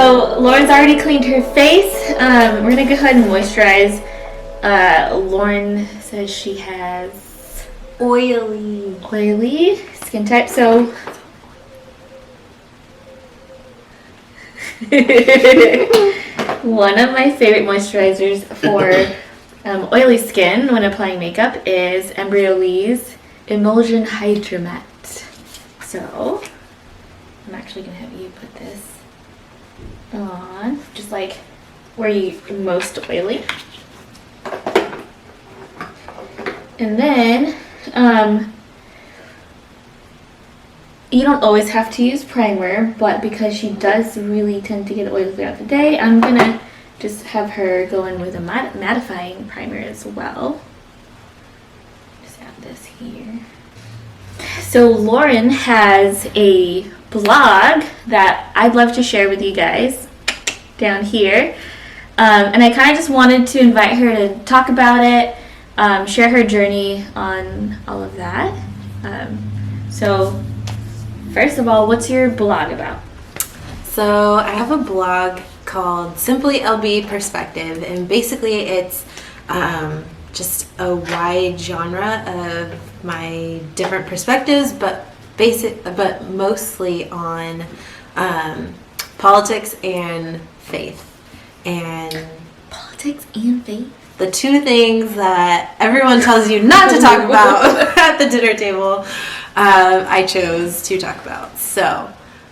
So Lauren's already cleaned her face. We're gonna go ahead and moisturize. Lauren says she has oily skin type. So one of my favorite moisturizers for oily skin when applying makeup is Embryolisse Emulsion Hydra Matte. So I'm actually gonna have you put this on, just like where you most oily. And then you don't always have to use primer, but because she does really tend to get oily throughout the day, I'm gonna just have her go in with a mattifying primer as well. Just add this here. So Lauren has a blog that I'd love to share with you guys down here. And I kind of just wanted to invite her to talk about it, share her journey on all of that. So first of all, what's your blog about? So I have a blog called SimplyLBPerspective, and basically it's just a wide genre of my different perspectives, but mostly on politics and faith. And Politics and faith? The two things that everyone tells you not to talk about at the dinner table, I chose to talk about. So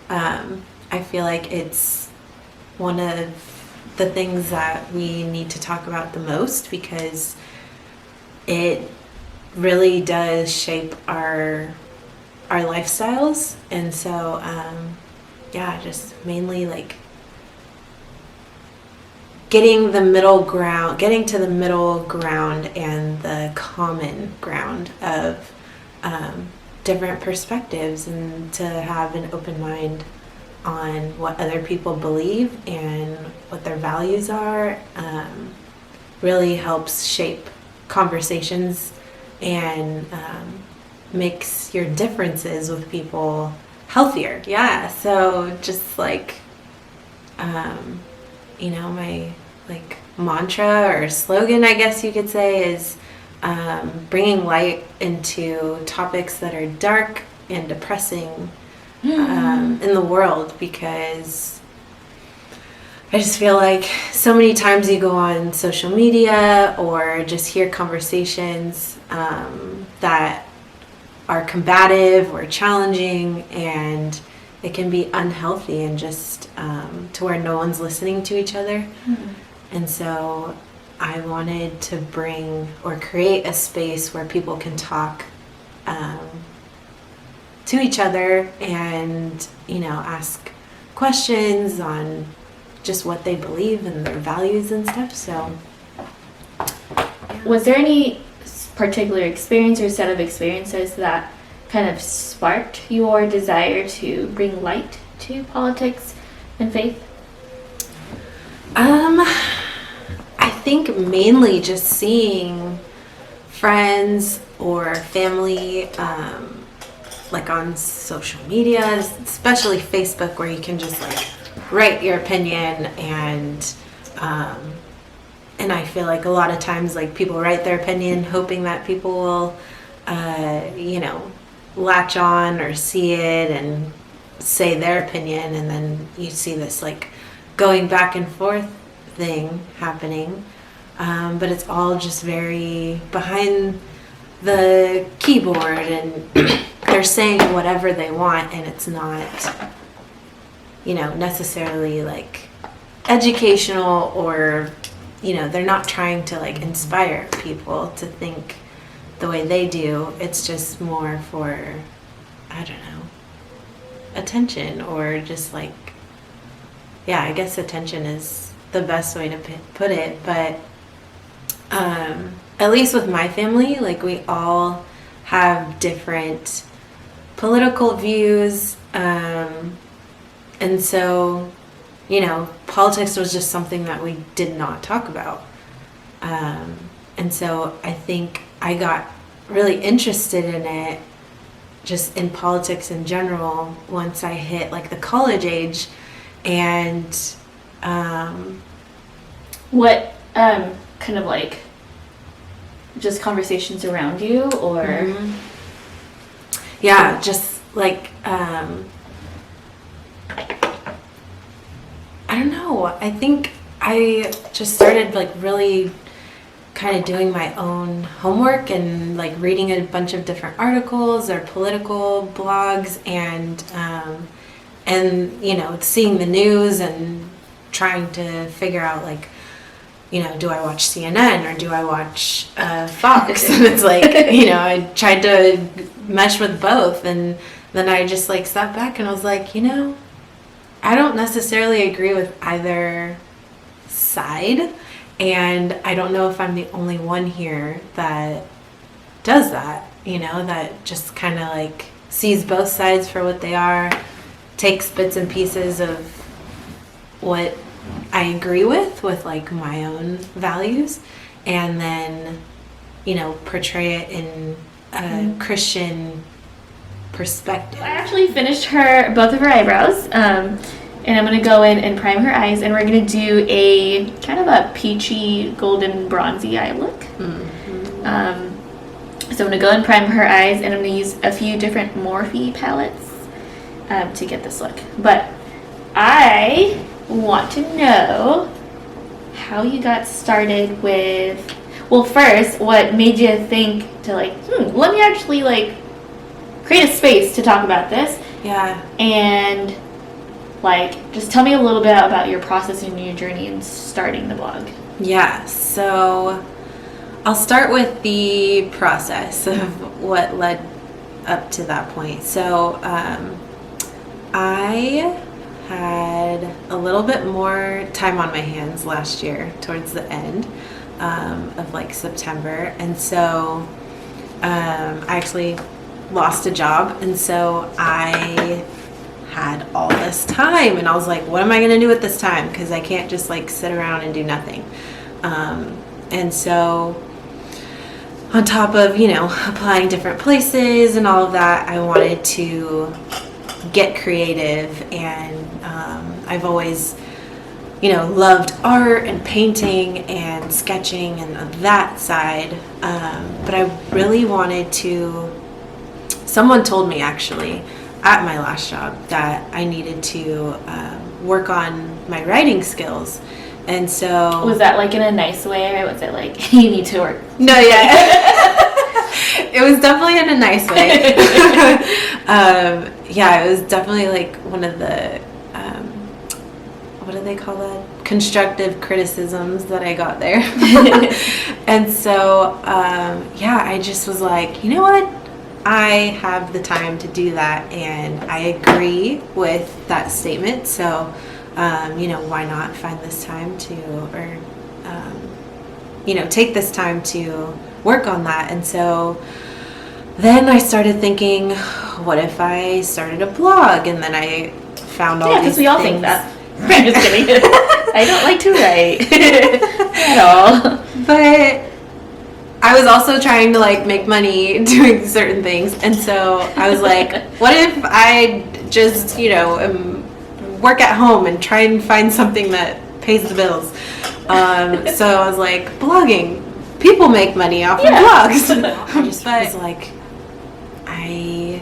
I feel like it's one of the things that we need to talk about the most, because it really does shape our lifestyles. And so just mainly like getting to the middle ground and the common ground of different perspectives, and to have an open mind on what other people believe and what their values are, really helps shape conversations and makes your differences with people healthier. Yeah, so just like my like mantra or slogan, I guess you could say, is bringing light into topics that are dark and depressing in the world, because I just feel like so many times you go on social media or just hear conversations that are combative or challenging, and it can be unhealthy and just to where no one's listening to each other. And so I wanted to bring or create a space where people can talk to each other and, ask questions on just what they believe and their values and stuff. So, was there any particular experience or set of experiences that kind of sparked your desire to bring light to politics and faith? I think mainly just seeing friends or family, like on social media, especially Facebook, where you can just like write your opinion, and I feel like a lot of times like people write their opinion hoping that people will, latch on or see it and say their opinion, and then you see this like going back and forth thing happening, but it's all just very behind the keyboard, and they're saying whatever they want, and it's not necessarily like educational, or they're not trying to like inspire people to think the way they do. It's just more for, I don't know, attention, or just like, I guess attention is the best way to put it. But at least with my family, like we all have different political views, and so politics was just something that we did not talk about, and so I think I got really interested in it, just in politics in general, once I hit like the college age. And What kind of like just conversations around you, or yeah, just like I don't know. I think I just started like really kind of doing my own homework and like reading a bunch of different articles or political blogs, and you know, seeing the news and trying to figure out like, you know, do I watch CNN or do I watch Fox? And it's like, you know, I tried to mesh with both, and then I just like sat back and I was like, you know, I don't necessarily agree with either side, and I don't know if I'm the only one here that does that, you know, that just kind of like sees both sides for what they are, takes bits and pieces of what I agree with like my own values, and then, you know, portray it in a Christian perspective. I actually finished both of her eyebrows, and I'm gonna go in and prime her eyes, and we're gonna do a kind of a peachy, golden, bronzy eye look. So I'm gonna go and prime her eyes, and I'm gonna use a few different Morphe palettes to get this look. But I want to know how you got started with. Well, first, what made you think to like, let me actually like create a space to talk about this? Yeah. And like, just tell me a little bit about your process and your journey in starting the blog. Yeah, so I'll start with the process of what led up to that point. So I had a little bit more time on my hands last year towards the end of like September, and so I actually lost a job, and so I had all this time, and I was like, what am I going to do with this time, because I can't just like sit around and do nothing. And so on top of, you know, applying different places and all of that, I wanted to get creative, and I've always, you know, loved art and painting and sketching and that side, but I really wanted to. Someone told me actually at my last job that I needed to work on my writing skills, and so Was that like in a nice way, or was it like you need to work? No, yeah. It was definitely in a nice way. Yeah, it was definitely like one of the what do they call that? Constructive criticisms that I got there. And so yeah, I just was like, you know what? I have the time to do that, and I agree with that statement. So you know, why not find this time to, or you know, take this time to work on that. And so then I started thinking, what if I started a blog? And then I found all these because we all things. think that. I'm just kidding. I don't like to write at all. But I was also trying to like make money doing certain things, and so I was like, what if I just, you know, work at home and try and find something that pays the bills. So I was like, blogging. People make money off of blogs. I just was like, I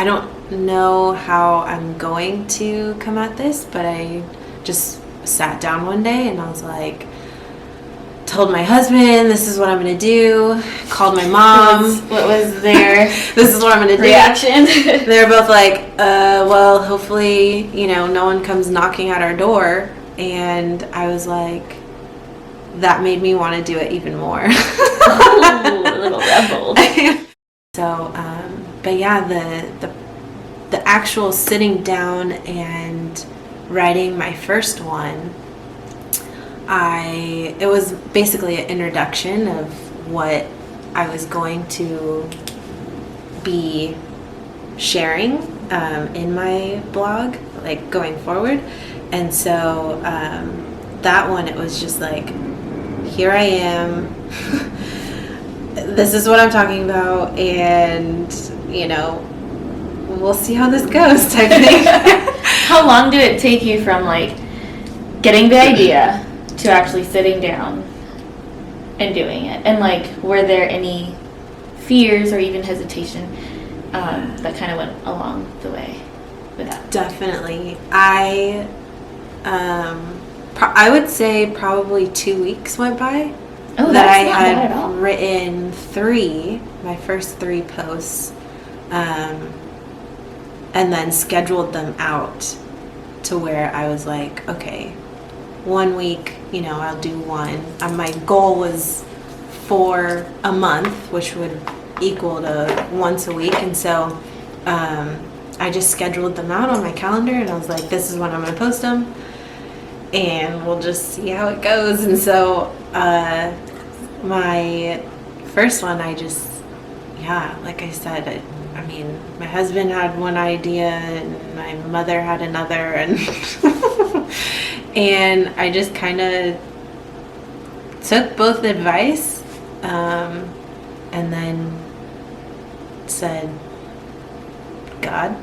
don't know how I'm going to come at this, but I just sat down one day and I was like, told my husband, this is what I'm going to do. Called my mom. What was their this is what I'm going to do. reaction? They're both like, well, hopefully, you know, no one comes knocking at our door. And I was like, that made me want to do it even more. Ooh, a little rebel. So, but yeah, the actual sitting down and writing my first one, it was basically an introduction of what I was going to be sharing in my blog, like going forward. And so that one, it was just like, here I am. This is what I'm talking about, and you know, we'll see how this goes type thing. How long did it take you from like getting the idea to actually sitting down and doing it? And like, were there any fears or even hesitation that kind of went along the way with that? Definitely. I would say probably 2 weeks went by. Oh, that I that's not bad at had all. written my first 3 posts, and then scheduled them out to where I was like, okay, 1 week, I'll do one. My goal was for a month, which would equal to once a week, and so I just scheduled them out on my calendar, and I was like, this is when I'm going to post them, and we'll just see how it goes. And so my first one, like I said, I mean, my husband had one idea and my mother had another, and and I just kind of took both advice, and then said, God,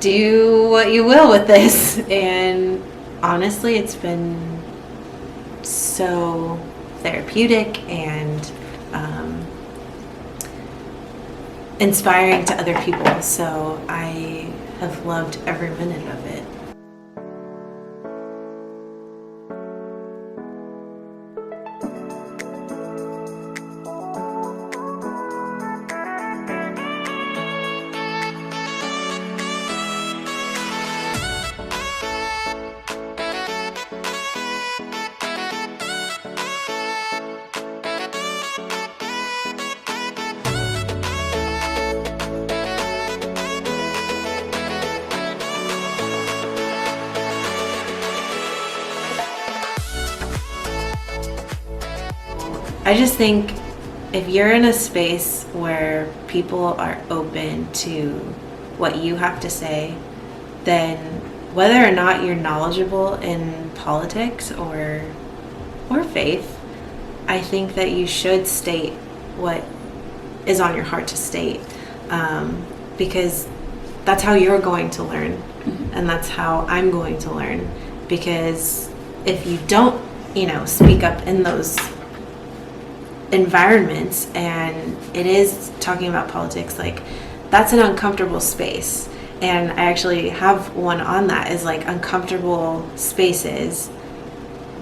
do what you will with this. And honestly, it's been so therapeutic and inspiring to other people. So I have loved every minute of it. I just think if you're in a space where people are open to what you have to say, then whether or not you're knowledgeable in politics or faith, I think that you should state what is on your heart to state, because that's how you're going to learn, and that's how I'm going to learn. Because if you don't, speak up in those environments, and it is talking about politics, like, that's an uncomfortable space. And I actually have one on that, is like, uncomfortable spaces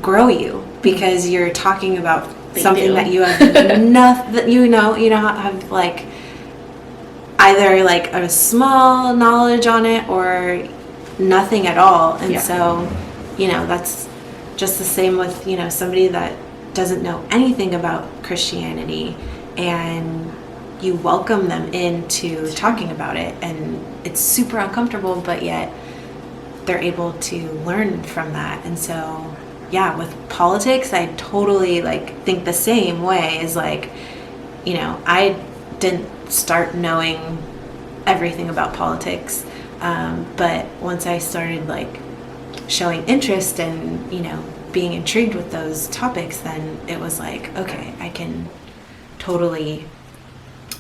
grow you, because you're talking about something that you have nothing, have like either like a small knowledge on it or nothing at all. And so, that's just the same with, somebody that doesn't know anything about Christianity, and you welcome them into talking about it, and it's super uncomfortable, but yet they're able to learn from that. And so, with politics, I totally think the same way. Is I didn't start knowing everything about politics, but once I started showing interest and being intrigued with those topics, then it was like, okay, I can totally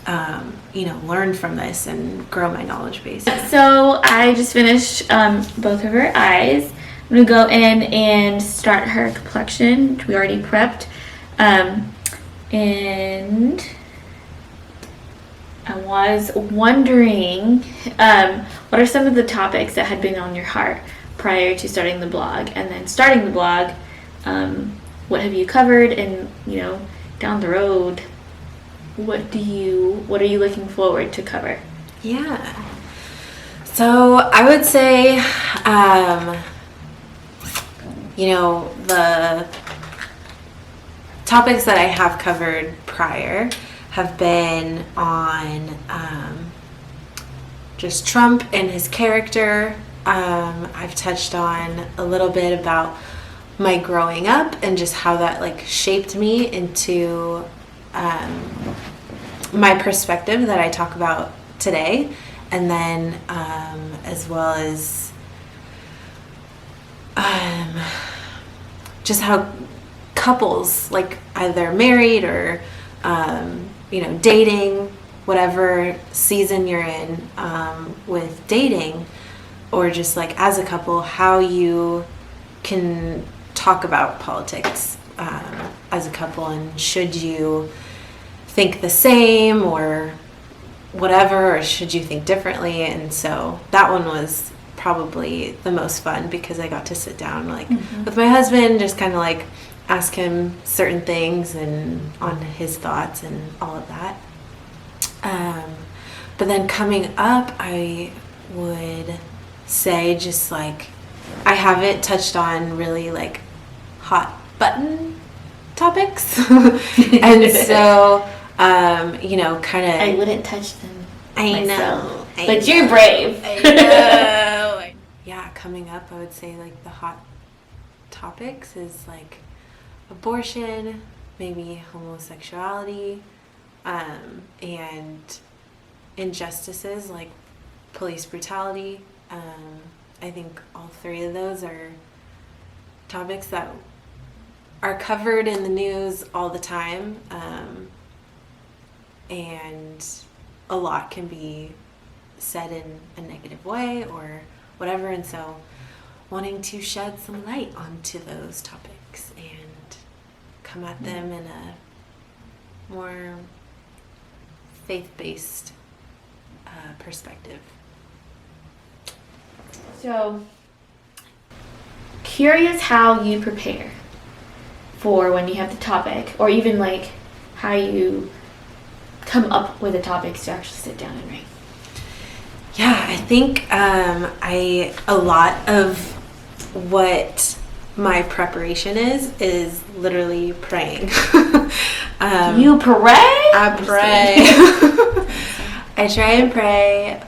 learn from this and grow my knowledge base. So I just finished both of her eyes. I'm gonna go in and start her complexion, which we already prepped, and I was wondering, what are some of the topics that had been on your heart prior to starting the blog? And then starting the blog, what have you covered? And down the road, what are you looking forward to cover? Yeah. So I would say, the topics that I have covered prior have been on just Trump and his character. I've touched on a little bit about my growing up and just how that shaped me into my perspective that I talk about today, and then as well as just how couples, either married or dating, whatever season you're in with dating, or just like as a couple, how you can talk about politics as a couple, and should you think the same or whatever, or should you think differently? And so that one was probably the most fun because I got to sit down like with my husband, just kind of like ask him certain things and on his thoughts and all of that. But then coming up, I would say just like I haven't touched on really like hot button topics. And so you know, kind of I wouldn't touch them. I myself. know. But you're brave. I know. Yeah, coming up, I would say like the hot topics is like abortion, maybe homosexuality, and injustices like police brutality. I think all three of those are topics that are covered in the news all the time, and a lot can be said in a negative way or whatever, and so wanting to shed some light onto those topics and come at them in a more faith-based perspective. So, curious how you prepare for when you have the topic, or even like how you come up with the topics to actually sit down and write. Yeah, I think a lot of what my preparation is literally praying. You pray? I pray. I try and pray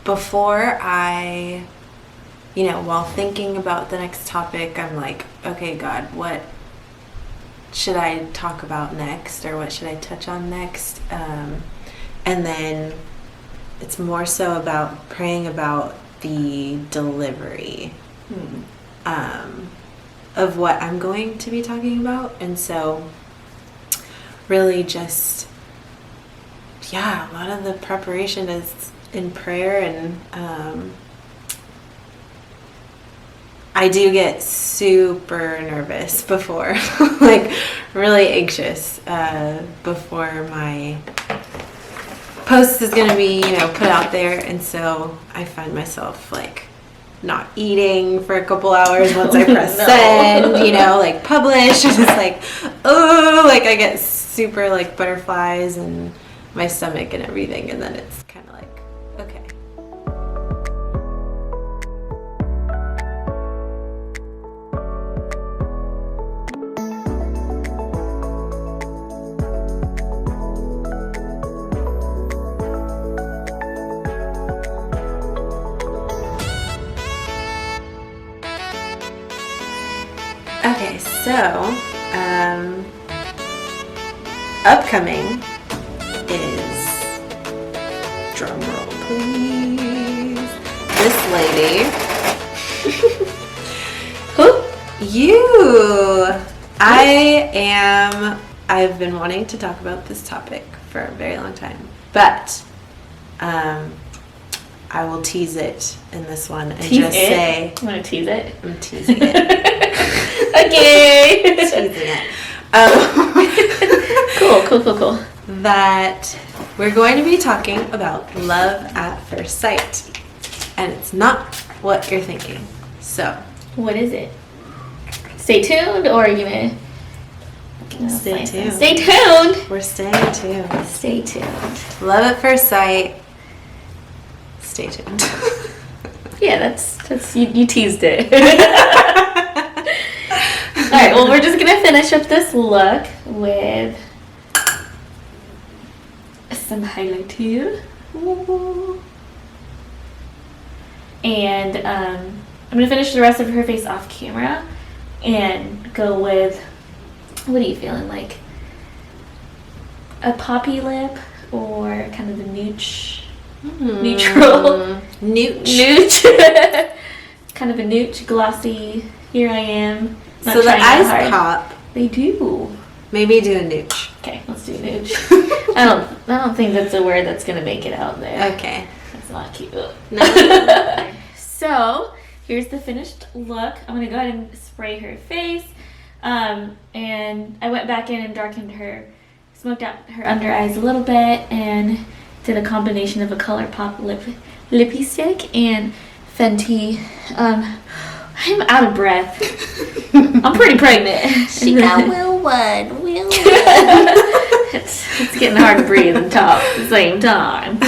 before I, while thinking about the next topic, I'm like, okay, God, what should I talk about next, or what should I touch on next? And then it's more so about praying about the delivery of what I'm going to be talking about. And so really just, a lot of the preparation is in prayer, and I do get super nervous before, like really anxious before my post is going to be, put out there. And so I find myself like not eating for a couple hours once I press send, like publish. And it's like, oh, like I get super like butterflies in my stomach and everything. And then it's kind of like, okay. Okay, so upcoming is, drum roll please, this lady. Who? You. I've been wanting to talk about this topic for a very long time, but I will tease it in this one and say, You want to tease it? I'm teasing it. Okay. Teasing it. Cool. That we're going to be talking about love at first sight, and it's not what you're thinking. So, What is it? Stay tuned, or are you gonna stay tuned. Stay tuned. We're staying tuned. Stay tuned. Love at first sight. Stay tuned. Yeah, that's you teased it. All right. Well, we're just gonna finish up this look with some highlight here, and I'm gonna finish the rest of her face off camera and go with, what are you feeling like? A poppy lip or kind of a neutral? Nooch. Kind of a nooch, glossy. Here I am. Not So the trying that eyes hard. pop. They do. Maybe do a nooch. Okay, let's do nude. I don't think that's a word that's gonna make it out there. Okay. That's not cute. No. So here's the finished look. I'm gonna go ahead and spray her face. And I went back in and darkened her, smoked out her under eyes a little bit, and did a combination of a ColourPop lippy stick and Fenty. I'm out of breath. I'm pretty pregnant. She got Will one. It's getting hard to breathe and talk at the same time.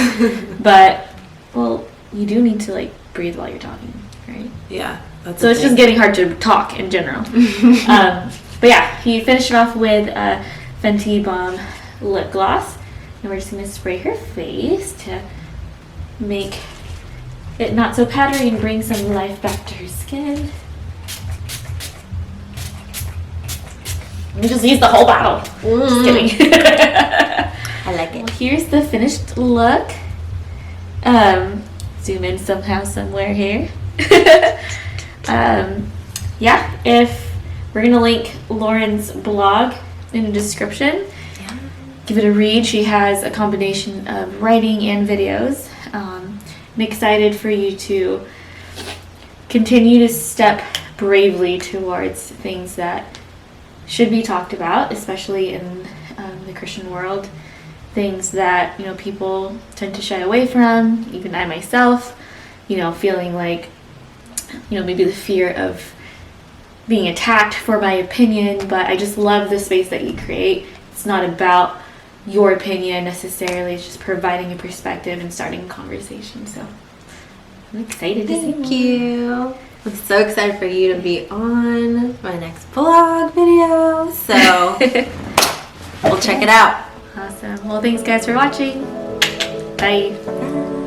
But, well, you do need to, like, breathe while you're talking, right? Yeah. That's So it's just getting hard to talk in general. But yeah, he finished it off with a Fenty Balm lip gloss. And we're just going to spray her face to make it not so powdery and bring some life back to her skin. Let me just use the whole bottle. Just kidding. I like it. Well, here's the finished look. Zoom in somehow, somewhere here. Yeah, if we're gonna link Lauren's blog in the description. Yeah. Give it a read. She has a combination of writing and videos. I'm excited for you to continue to step bravely towards things that should be talked about, especially in the Christian world. Things that, people tend to shy away from, even I myself, feeling like, maybe the fear of being attacked for my opinion, but I just love the space that you create. It's not about your opinion necessarily, it's just providing a perspective and starting a conversation. So I'm excited to see. Thank you. I'm so excited for you to be on my next vlog video. So we'll check it out. Awesome. Well, thanks guys for watching. Bye. Bye.